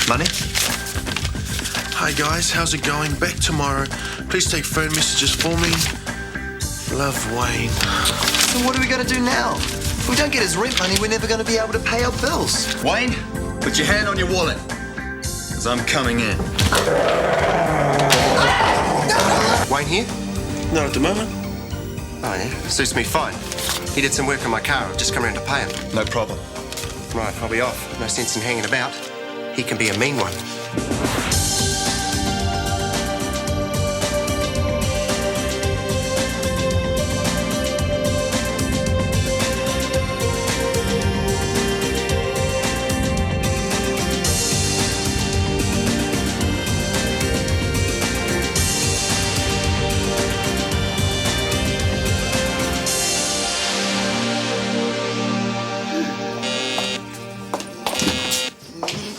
Money? Hi guys, how's it going? Back tomorrow. Please take phone messages for me. Love, Wayne. So what are we going to do now? If we don't get his rent money, we're never going to be able to pay our bills. Wayne, put your hand on your wallet, because I'm coming in. Wayne here? Not at the moment. Oh, yeah? Suits me fine. He did some work on my car. I've just come around to pay him. No problem. Right, I'll be off. No sense in hanging about. He can be a mean one.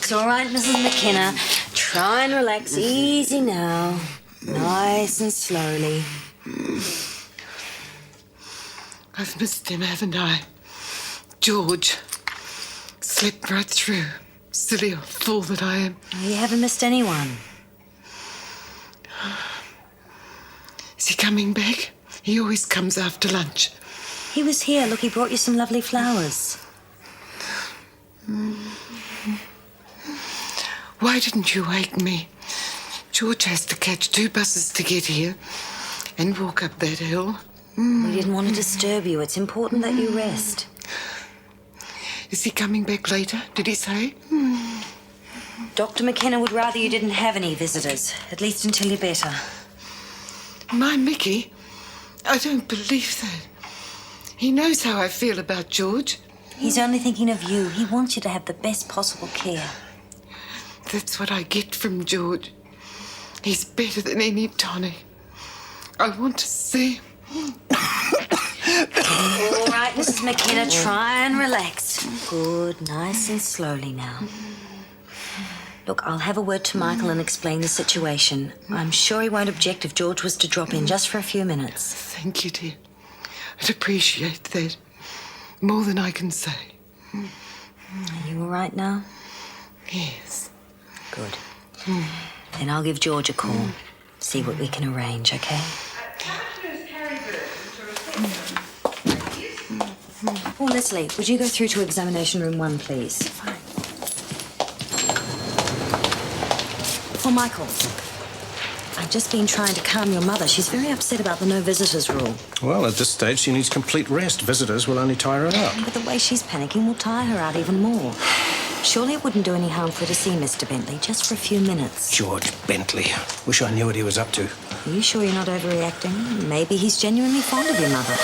It's all right, Mrs. McKenna. Try and relax easy now. Nice and slowly. I've missed him, haven't I? George. Slept right through. Silly old fool that I am. You haven't missed anyone. Is he coming back? He always comes after lunch. He was here. Look, he brought you some lovely flowers. Why didn't you wake me? George has to catch 2 buses to get here and walk up that hill. We didn't want to disturb you. It's important that you rest. Is he coming back later? Did he say? Dr. McKenna would rather you didn't have any visitors, at least until you're better. My Mickey? I don't believe that. He knows how I feel about George. He's only thinking of you. He wants you to have the best possible care. That's what I get from George. He's better than any tonic. I want to see him. All right, Mrs. McKenna, try and relax. Good, nice and slowly now. Look, I'll have a word to Michael and explain the situation. I'm sure he won't object if George was to drop in just for a few minutes. Thank you, dear. I'd appreciate that. More than I can say. Are you all right now? Yes. Good. Then I'll give George a call. See what we can arrange, okay? Oh, Leslie, would you go through to examination room 1, please? Fine. Oh, Michael. I've just been trying to calm your mother. She's very upset about the no visitors rule. Well, at this stage, she needs complete rest. Visitors will only tire her out. But the way she's panicking will tire her out even more. Surely it wouldn't do any harm for her to see Mr. Bentley, just for a few minutes. George Bentley. Wish I knew what he was up to. Are you sure you're not overreacting? Maybe he's genuinely fond of your mother.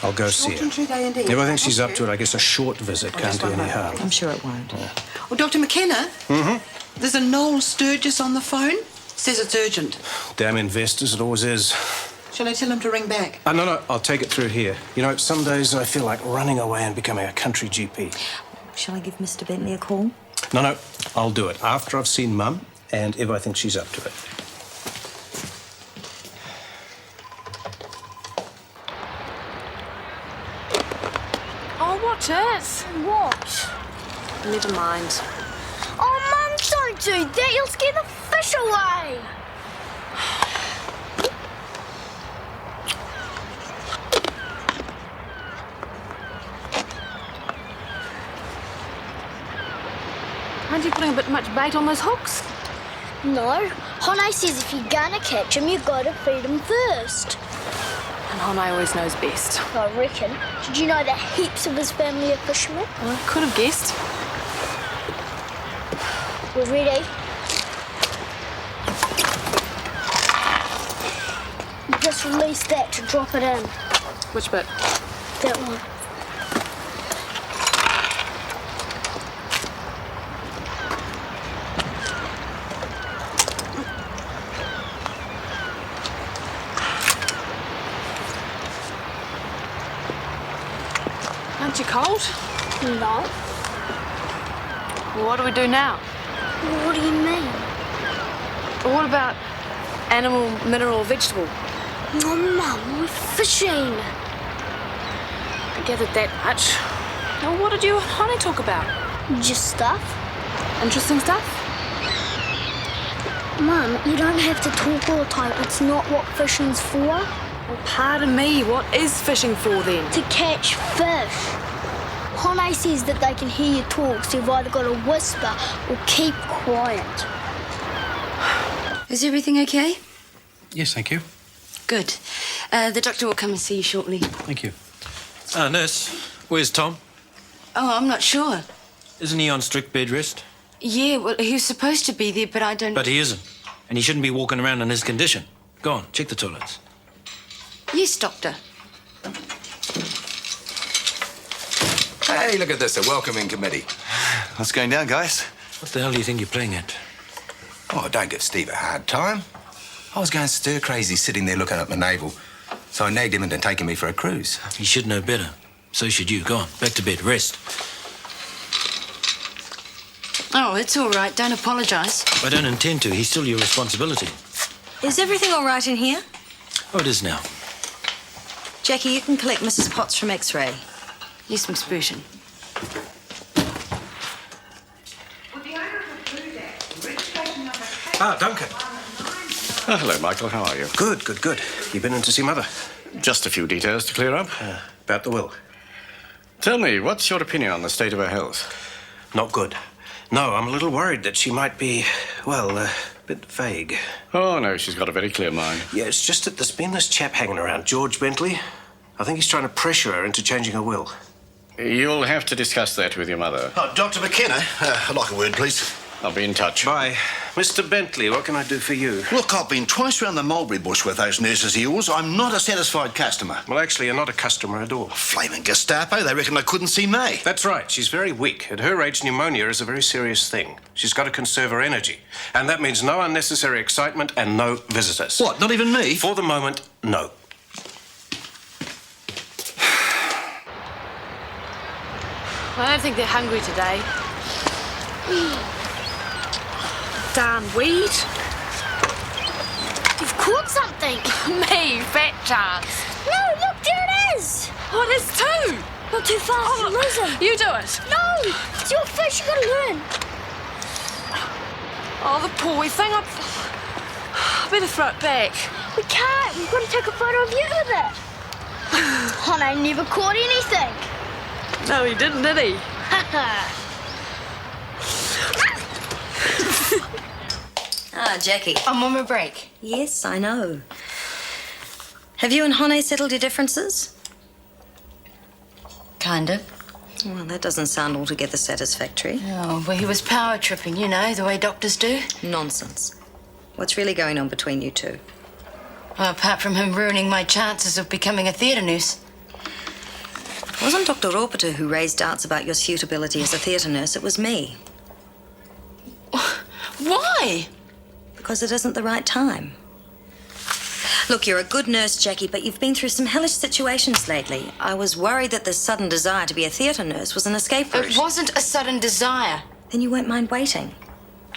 I'll go see her. If I think she's up to it, I guess a short visit can't do any harm. I'm sure it won't. Yeah. Well, Dr. McKenna? There's a Noel Sturgis on the phone. Says it's urgent. Damn investors, it always is. Shall I tell him to ring back? No, I'll take it through here. You know, some days I feel like running away and becoming a country GP. Shall I give Mr. Bentley a call? No, I'll do it after I've seen Mum and if I think she's up to it. Oh, what is? What? Never mind. Oh, Mum, don't do that. You'll scare the fish away. Aren't you putting a bit much bait on those hooks? No. Hone says if you're gonna catch him, you've got to feed him first. And Hone always knows best. I reckon. Did you know that heaps of his family are fishermen? Well, I could have guessed. We're ready. Just release that to drop it in. Which bit? That one. Aren't you cold? No. Well, what do we do now? What do you mean? Well, what about animal, mineral, vegetable? Oh, Mum, we're fishing. I gathered that much. Well, what did you and Hone talk about? Just stuff. Interesting stuff? Mum, you don't have to talk all the time. It's not what fishing's for. Well, pardon me, what is fishing for then? To catch fish. Hone says that they can hear you talk, so you've either got to whisper or keep quiet. Is everything okay? Yes, thank you. Good. The doctor will come and see you shortly. Thank you. Nurse, where's Tom? Oh, I'm not sure. Isn't he on strict bed rest? Yeah, well, he was supposed to be there, but I don't... But he isn't. And he shouldn't be walking around in his condition. Go on, check the toilets. Yes, doctor. Hey, look at this, a welcoming committee. What's going down, guys? What the hell do you think you're playing at? Oh, don't give Steve a hard time. I was going stir crazy sitting there looking at my navel, so I nagged him into taking me for a cruise. He should know better. So should you. Go on, back to bed, rest. Oh, it's all right. Don't apologise. I don't intend to. He's still your responsibility. Is everything all right in here? Oh, it is now. Jackie, you can collect Mrs. Potts from X-ray. Yes, Miss Burton. Ah, Duncan. Oh, hello, Michael. How are you? Good, good, good. You been in to see Mother? Just a few details to clear up. About the will. Tell me, what's your opinion on the state of her health? Not good. No, I'm a little worried that she might be, well, a bit vague. Oh, no, she's got a very clear mind. Yeah, it's just that there's been this chap hanging around, George Bentley. I think he's trying to pressure her into changing her will. You'll have to discuss that with your mother. Oh, Dr. McKenna, I'd like a word, please. I'll be in touch. Bye. Mr. Bentley, what can I do for you? Look, I've been twice round the mulberry bush with those nurses of yours. I'm not a satisfied customer. Well, actually, you're not a customer at all. Flaming Gestapo, they reckon they couldn't see me. That's right. She's very weak. At her age, pneumonia is a very serious thing. She's got to conserve her energy. And that means no unnecessary excitement and no visitors. What, not even me? For the moment, no. I don't think they're hungry today. Darn weed. You've caught something. Me, fat chance. No, look, there it is. Oh, there's two. Not too fast, you'll lose him. You do it. No, it's your fish, you gotta learn. Oh, the poor wee thing. I better throw it back. We can't. We've got to take a photo of you with it. Hone never caught anything. No, he didn't, did he? Ah, Jackie. I'm on my break. Yes, I know. Have you and Hone settled your differences? Kind of. Well, that doesn't sound altogether satisfactory. Oh, well, he was power tripping, you know, the way doctors do. Nonsense. What's really going on between you two? Well, apart from him ruining my chances of becoming a theatre nurse. It wasn't Dr. Ropeter who raised doubts about your suitability as a theatre nurse. It was me. Why? Because it isn't the right time. Look, you're a good nurse, Jackie, but you've been through some hellish situations lately. I was worried that this sudden desire to be a theatre nurse was an escape route. It wasn't a sudden desire. Then you won't mind waiting.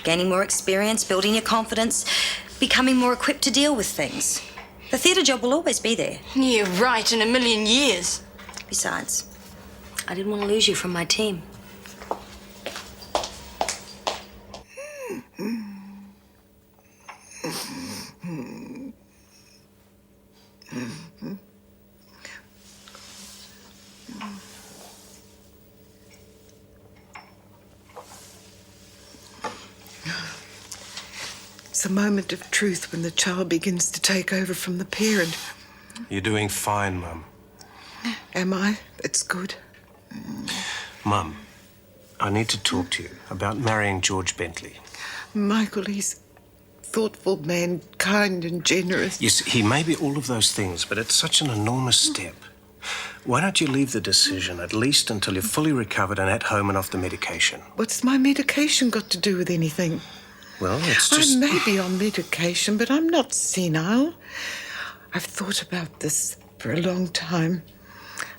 Gaining more experience, building your confidence, becoming more equipped to deal with things. The theatre job will always be there. You're right, in a million years. Besides, I didn't want to lose you from my team. It's a moment of truth when the child begins to take over from the parent. You're doing fine, Mum. Am I? That's good. Mum, I need to talk to you about marrying George Bentley. Michael, he's a thoughtful man, kind and generous. Yes, he may be all of those things, but it's such an enormous step. Why don't you leave the decision at least until you're fully recovered and at home and off the medication? What's my medication got to do with anything? Well, it's just... I may be on medication, but I'm not senile. I've thought about this for a long time,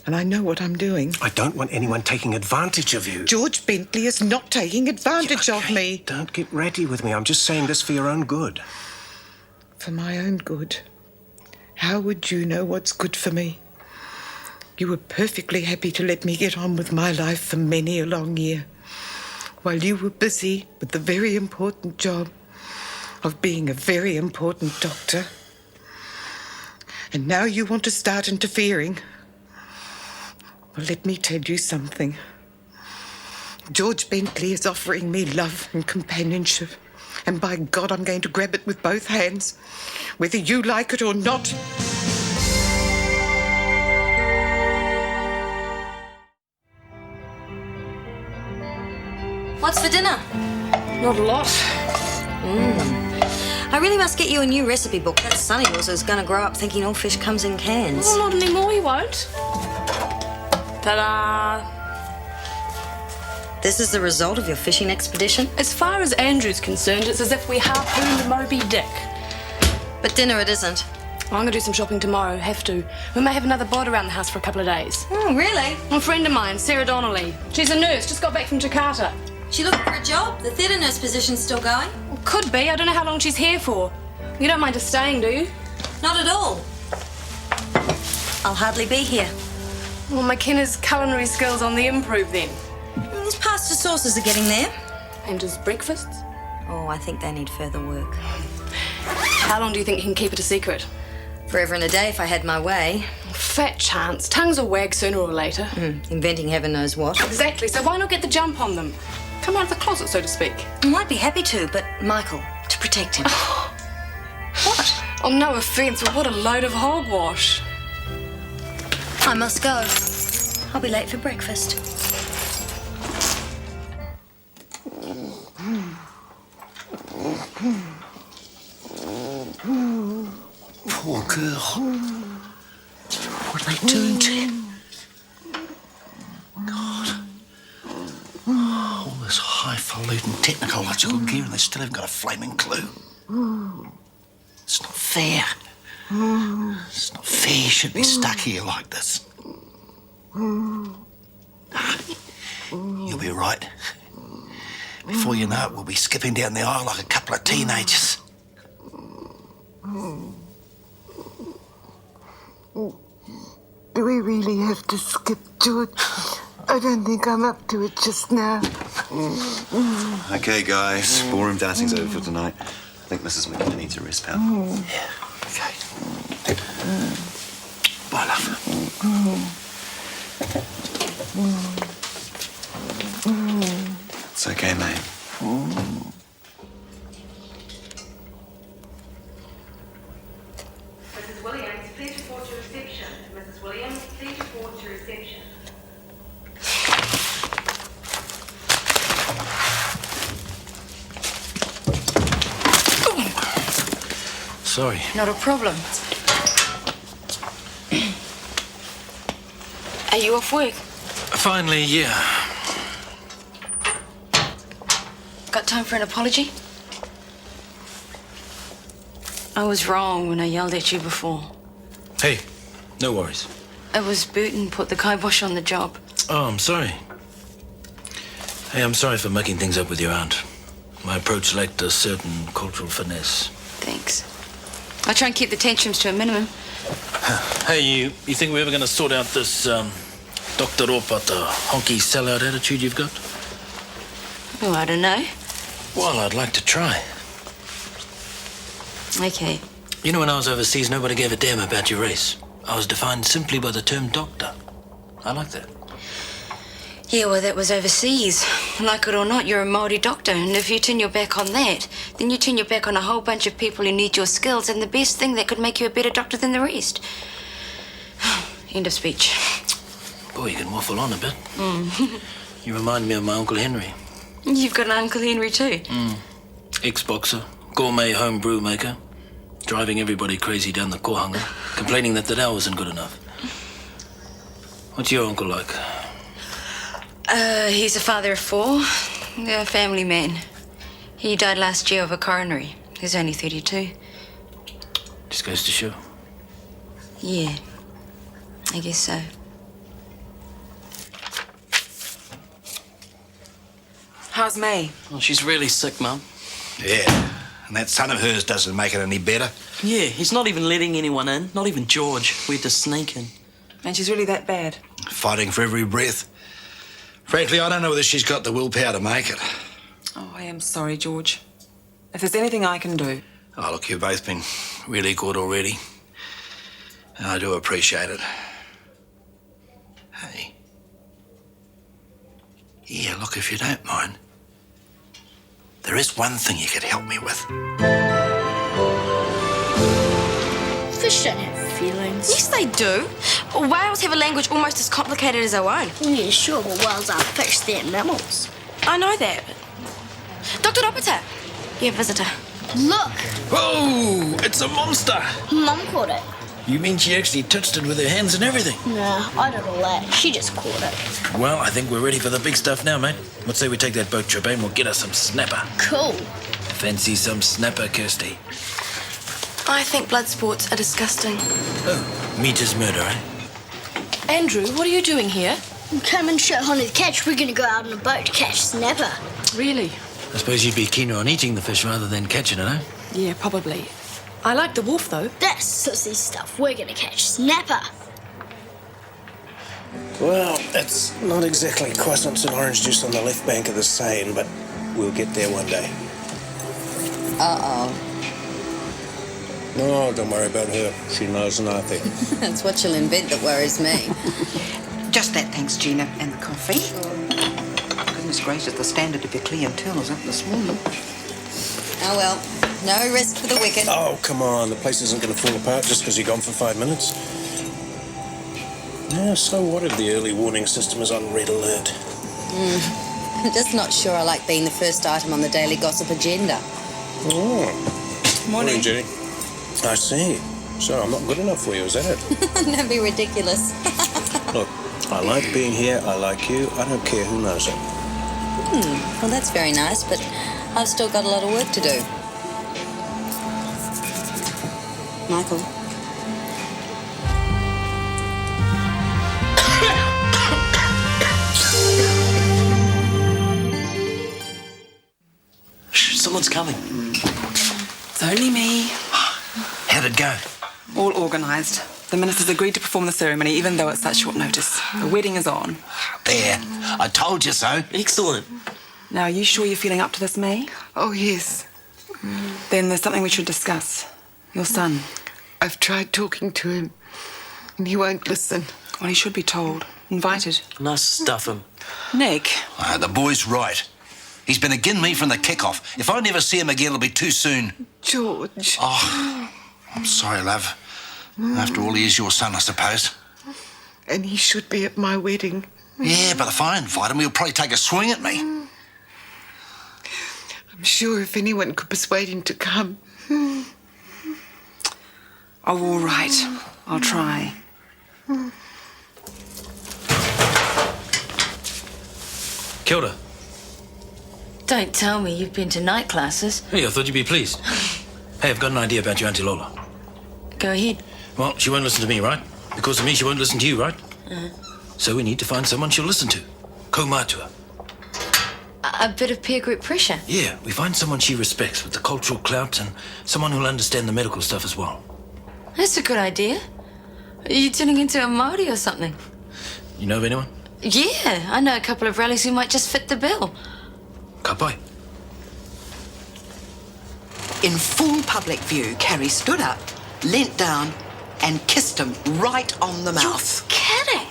and I know what I'm doing. I don't want anyone taking advantage of you. George Bentley is not taking advantage of me. Don't get ratty with me. I'm just saying this for your own good. For my own good? How would you know what's good for me? You were perfectly happy to let me get on with my life for many a long year. while you were busy with the very important job of being a very important doctor. And now you want to start interfering. Well, let me tell you something. George Bentley is offering me love and companionship. And by God, I'm going to grab it with both hands, whether you like it or not. What's for dinner? Not a lot. I really must get you a new recipe book. That son of yours is going to grow up thinking all fish comes in cans. Well, not anymore, he won't. Ta-da! This is the result of your fishing expedition? As far as Andrew's concerned, it's as if we harpooned Moby Dick. But dinner it isn't. I'm going to do some shopping tomorrow, have to. We may have another bod around the house for a couple of days. Oh, really? A friend of mine, Sarah Donnelly. She's a nurse, just got back from Jakarta. She looking for a job? The theatre nurse position's still going? Well, could be. I don't know how long she's here for. You don't mind her staying, do you? Not at all. I'll hardly be here. Well, McKenna's culinary skills on the improve then. His pasta sauces are getting there. And his breakfasts? Oh, I think they need further work. How long do you think you can keep it a secret? Forever and a day if I had my way. Fat chance. Tongues will wag sooner or later. Inventing heaven knows what. Exactly, so why not get the jump on them? Come out of the closet, so to speak. I might be happy to, but Michael, to protect him. What? Oh, no offence, but what a load of hogwash. I must go. I'll be late for breakfast. Poor girl. What are they doing to him? God. All this highfalutin technological gear and they still haven't got a flaming clue. It's not fair. It's not fair you should be stuck here like this. You'll be right. Before you know it, we'll be skipping down the aisle like a couple of teenagers. Do we really have to skip, George? I don't think I'm up to it just now. Okay, guys. Ballroom dancing's over for tonight. I think Mrs. McKenna needs a rest, pal. Yeah, okay. Bye, love. It's okay, mate. Mrs. Williams, please report to reception. Mrs. Williams, please report to reception. Sorry. Not a problem. Are you off work? Finally, yeah. Got time for an apology? I was wrong when I yelled at you before. Hey, no worries. It was Burton put the kibosh on the job. Oh, I'm sorry. Hey, I'm sorry for mucking things up with your aunt. My approach lacked a certain cultural finesse. Thanks. I try and keep the tantrums to a minimum. Hey, you think we're ever going to sort out this Dr. Ropata honky sellout attitude you've got? Oh, I don't know. Well, I'd like to try. Okay. You know, when I was overseas, nobody gave a damn about your race. I was defined simply by the term doctor. I like that. Yeah, well, that was overseas. Like it or not, you're a Māori doctor, and if you turn your back on that, then you turn your back on a whole bunch of people who need your skills and the best thing that could make you a better doctor than the rest. End of speech. Boy, you can waffle on a bit. You remind me of my Uncle Henry. You've got an Uncle Henry too. Ex-boxer, gourmet home brew maker, driving everybody crazy down the Kohanga, complaining that the Tao wasn't good enough. What's your uncle like? He's a father of four, a family man. He died last year of a coronary. He's only 32. Just goes to show. Yeah, I guess so. How's May? Well, she's really sick, Mum. Yeah, and that son of hers doesn't make it any better. Yeah, he's not even letting anyone in, not even George. We had to sneak in. And she's really that bad? Fighting for every breath. Frankly, I don't know whether she's got the willpower to make it. Oh, I am sorry, George. If there's anything I can do. Oh, look, you've both been really good already. And I do appreciate it. Hey. Yeah, look, if you don't mind, there is one thing you could help me with. Fish don't have feelings. Yes, they do. Whales have a language almost as complicated as our own. Yeah, sure, but whales aren't fish, they're mammals. I know that. Dr. Dopita. Yeah, visitor. Look, Whoa! It's a monster! Mum caught it. You mean she actually touched it with her hands and everything? Nah, I did all that. She just caught it. Well, I think we're ready for the big stuff now, mate. Let's say we take that boat trip and we'll get us some snapper. Cool. Fancy some snapper, Kirsty? I think blood sports are disgusting. Oh, meat is murder, eh? Andrew, what are you doing here? Come and show Honey the catch. We're gonna go out on a boat to catch snapper. Really? I suppose you'd be keener on eating the fish rather than catching it, eh? Yeah, probably. I like the wolf, though. That's sussy stuff. We're gonna catch snapper. Well, it's not exactly croissants and orange juice on the left bank of the Seine, but we'll get there one day. Uh-oh. No, don't worry about her. She knows nothing. That's what she'll invent that worries me. Just that, thanks, Gina, and the coffee. Goodness gracious, the standard of your clientele is up this morning. Oh, well, no rest for the wicked. Oh, come on. The place isn't going to fall apart just because you're gone for 5 minutes. Yeah, so what if the early warning system is on red alert? I'm just not sure I like being the first item on the daily gossip agenda. Oh. Morning, Jenny. I see. So I'm not good enough for you, is that it? Don't be ridiculous. Look, I like being here. I like you. I don't care who knows it. Well, that's very nice, but I've still got a lot of work to do. Michael. Shh, someone's coming. It's only me. How'd it go? All organised. The minister's agreed to perform the ceremony, even though it's such short notice. The wedding is on. There. I told you so. Excellent. Now, are you sure you're feeling up to this, May? Oh, yes. Then there's something we should discuss. Your son. I've tried talking to him, and he won't listen. Well, he should be told. Invited. Nice to stuff him. Nick. The boy's right. He's been agin me from the kick-off. If I never see him again, it'll be too soon. George. Oh, I'm sorry, love. After all, he is your son, I suppose. And he should be at my wedding. Yeah, but if I invite him, he'll probably take a swing at me. I'm sure if anyone could persuade him to come. Oh, all right. I'll try. Kia ora. Don't tell me you've been to night classes. Hey, I thought you'd be pleased. Hey, I've got an idea about your Auntie Lola. Go ahead. Well, she won't listen to me, right? Because of me, she won't listen to you, right? So we need to find someone she'll listen to. Kaumatua. A bit of peer group pressure. Yeah, we find someone she respects with the cultural clout and someone who'll understand the medical stuff as well. That's a good idea. Are you turning into a Māori or something? You know of anyone? Yeah, I know a couple of rallies who might just fit the bill. Kapai. In full public view, Carrie stood up, leant down, and kissed him right on the mouth. You're kidding.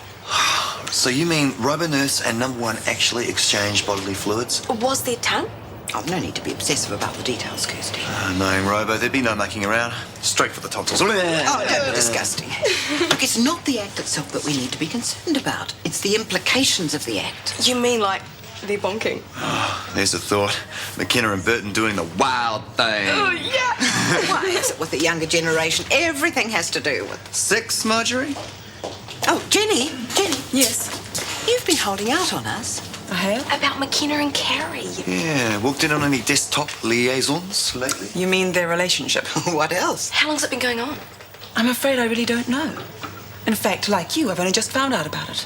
So you mean Rubber Nurse and Number One actually exchanged bodily fluids? Was there tongue? Oh, no need to be obsessive about the details, Kirsty. Knowing Robo, there'd be no mucking around. Straight for the tonsils. Oh, don't be disgusting. Look, it's not the act itself that we need to be concerned about. It's the implications of the act. You mean like they're bonking? There's a thought. McKenna and Burton doing the wild thing. Oh, yeah. Why is it with the younger generation? Everything has to do with... Sex, Marjorie? Oh, Jenny. Yes. You've been holding out on us. I have? About McKenna and Carrie. Yeah, walked in on any desktop liaisons lately? You mean their relationship? What else? How long's it been going on? I'm afraid I really don't know. In fact, like you, I've only just found out about it.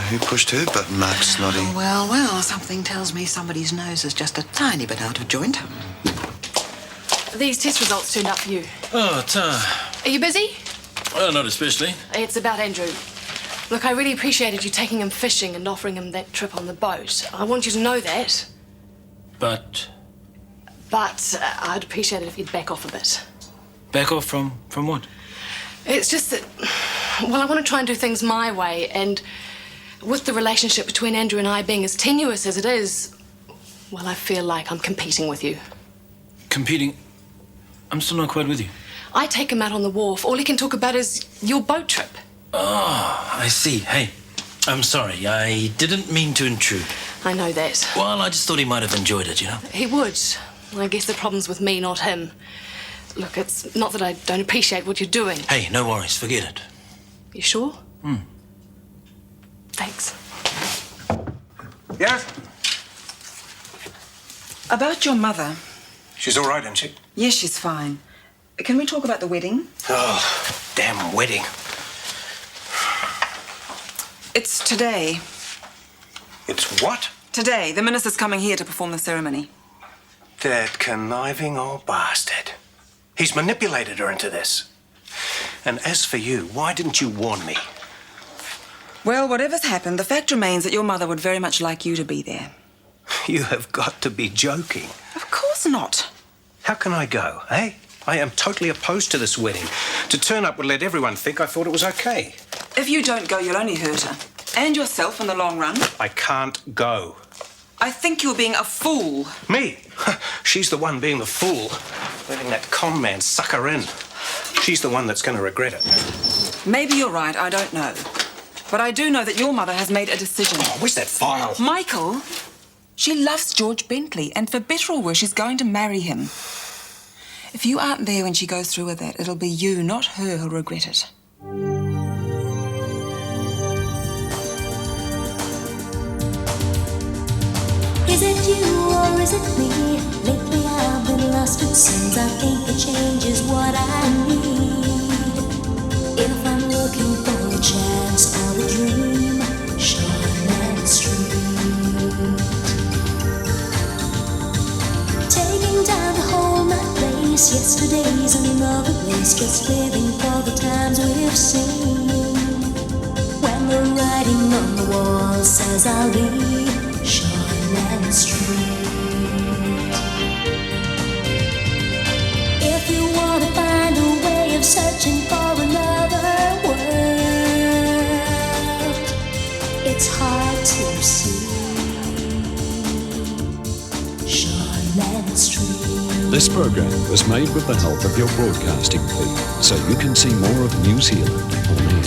Who pushed her button, Mark Snoddy? Well, something tells me somebody's nose is just a tiny bit out of joint. These test results turned up for you. Oh, Are you busy? well, not especially. It's about Andrew. Look, I really appreciated you taking him fishing and offering him that trip on the boat. I want you to know that. But But I'd appreciate it if you'd back off a bit. back off from what? It's just that, well, I want to try and do things my way, and with the relationship between Andrew and I being as tenuous as it is, well, I feel like I'm competing with you. Competing? I'm still not quite with you. I take him out on the wharf. All he can talk about is your boat trip. Oh, I see. Hey, I'm sorry. I didn't mean to intrude. I know that. Well, I just thought he might have enjoyed it, you know? He would. I guess the problem's with me, not him. Look, it's not that I don't appreciate what you're doing. Hey, no worries. Forget it. You sure? Thanks. Yes? About your mother. She's all right, isn't she? Yes, she's fine. Can we talk about the wedding? Oh, damn wedding. It's today. It's what? Today. The minister's coming here to perform the ceremony. That conniving old bastard. He's manipulated her into this. And as for you, why didn't you warn me? Well, whatever's happened, the fact remains that your mother would very much like you to be there. You have got to be joking. Of course not. How can I go, eh? I am totally opposed to this wedding. To turn up would let everyone think I thought it was okay. If you don't go, you'll only hurt her. And yourself in the long run. I can't go. I think you're being a fool. Me? She's the one being the fool. Letting that con man suck her in. She's the one that's going to regret it. Maybe you're right, I don't know. But I do know that your mother has made a decision. Oh, where's that file? Michael, she loves George Bentley, and for better or worse, she's going to marry him. If you aren't there when she goes through with that, it'll be you, not her, who'll regret it. Is it you or is it me? Lately I've been lost it seems. I think a change is what I need. If I'm looking for a chance or a dream, Shortland Street. Taking time to hold my place. Yesterday's another place. Just living for the times we've seen. When the writing on the wall says I'll be Shortland Street. If you want to find a way of searching for another world, it's hard to see Shortland Street. This program was made with the help of your broadcasting fee, so you can see more of New Zealand on air.